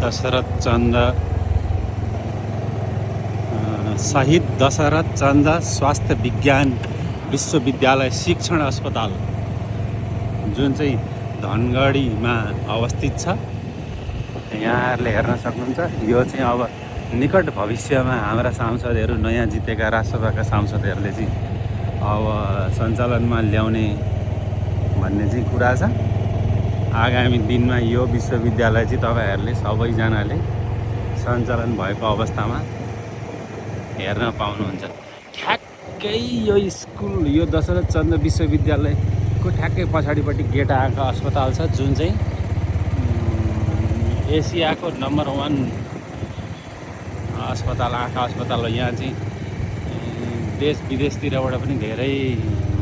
दशरथ चन्द शहीद दशरथ चन्द स्वास्थ्य विज्ञान विश्वविद्यालय शिक्षण अस्पताल जुन चाहिँ धनगढीमा अवस्थित छ। यहाँहरूले हेर्न सक्नुहुन्छ। यो चाहिँ अब निकट भविष्यमा हाम्रा सांसदहरू नयाँ जितेका राष्ट्रसभाका सांसदहरूले चाहिँ अब सञ्चालनमा ल्याउने भन्ने चाहिँ कुरा छ। आगामी दिनमा यो विश्वविद्यालय चाहिँ तपाईँहरूले सबैजनाले सञ्चालन भएको अवस्थामा हेर्न पाउनुहुन्छ। ठ्याक्कै यो स्कुल यो दशरथ चन्द विश्वविद्यालयको ठ्याक्कै पछाडिपट्टि गेट आँखा अस्पताल छ, जुन चाहिँ एसियाको नम्बर 1 अस्पताल आँखा अस्पताल हो। यहाँ चाहिँ देश विदेशतिरबाट पनि धेरै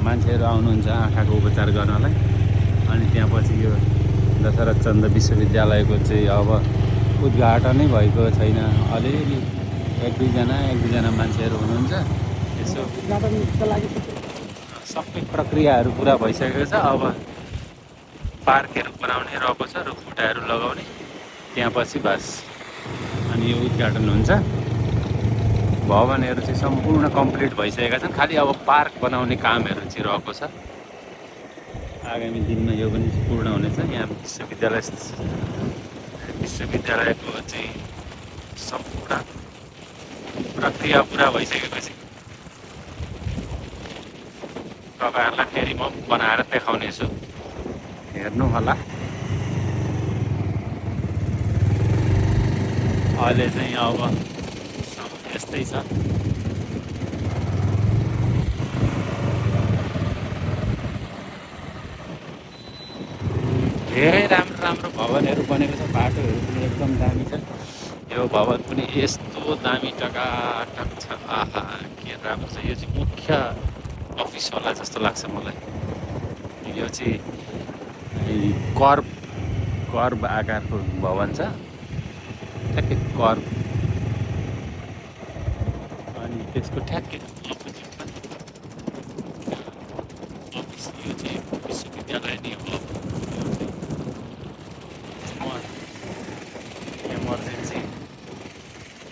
मान्छेहरू आउनुहुन्छ आँखाको उपचार गर्नलाई। अनि त्यहाँ पछि यो दशरथ चन्द विश्वविद्यालयको चाहिँ अब उद्घाटनै भएको छैन। अलिअलि एक दुईजना मान्छेहरू हुनुहुन्छ। यसो उद्घाटनको लागि सबै प्रक्रियाहरू पुरा भइसकेको छ। अब पार्कहरू बनाउने रहेको छ, रुखबुट्टाहरू लगाउने, त्यहाँ पछि बस अनि यो उद्घाटन हुन्छ। भवनहरू चाहिँ सम्पूर्ण कम्प्लिट भइसकेका छन्, खालि अब पार्क बनाउने कामहरू चाहिँ रहेको छ। आगामी दिनमा यो पनि पूर्ण हुनेछ। यहाँ विश्वविद्यालयको चाहिँ सम्पूर्ण प्रक्रिया पुरा भइसकेपछि तपाईँहरूलाई फेरि म बनाएर देखाउनेछु, हेर्नु होला। अहिले चाहिँ अब यस्तै छ। धेरै राम्रो भवनहरू बनेको छ। बाटोहरू पनि एकदम दामी छ। यो भवन पनि यस्तो दामी टकाटक छ। आहा, के राम्रो छ। यो चाहिँ मुख्य अफिस होला जस्तो लाग्छ मलाई। यो चाहिँ कर्ब आकारको भवन छ, ठ्याक्कै कर्ब। अनि त्यसको ठ्याक्कै अपोजिटमा अफिस। यो चाहिँ विश्वविद्यालय नै हो।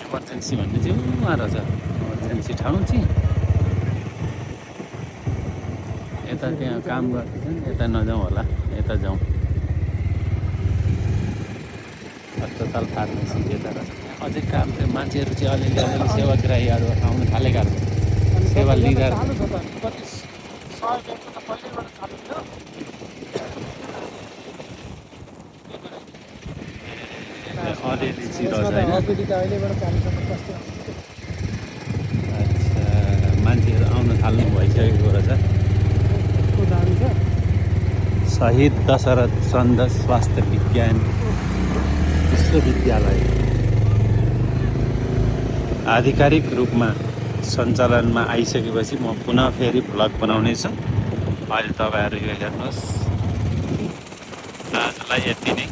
इमर्जेन्सी भन्ने चाहिँ उहाँ रहेछ। इमर्जेन्सी ठाउँ चाहिँ यता त्यहाँ काम गर्दैछन्। यता नजाउँ होला, यता जाउँ। अस्पताल फार्मेसी यता रहेछ। अझै काम चाहिँ मान्छेहरू चाहिँ अलिअलि सेवाग्राहीहरू आउन थालेका सेवा लिँदा अलिअलि चाहिँ रहेछ होइन। अच्छा, मान्छेहरू आउन थाल्नु भइसकेको रहेछ। शहीद दशरथ चन्द स्वास्थ्य विज्ञान विश्वविद्यालय आधिकारिक रूपमा सञ्चालनमा आइसकेपछि म पुनः फेरि भ्लग बनाउनेछु। अहिले तपाईँहरू यो हेर्नुहोस्। आजलाई यति नै।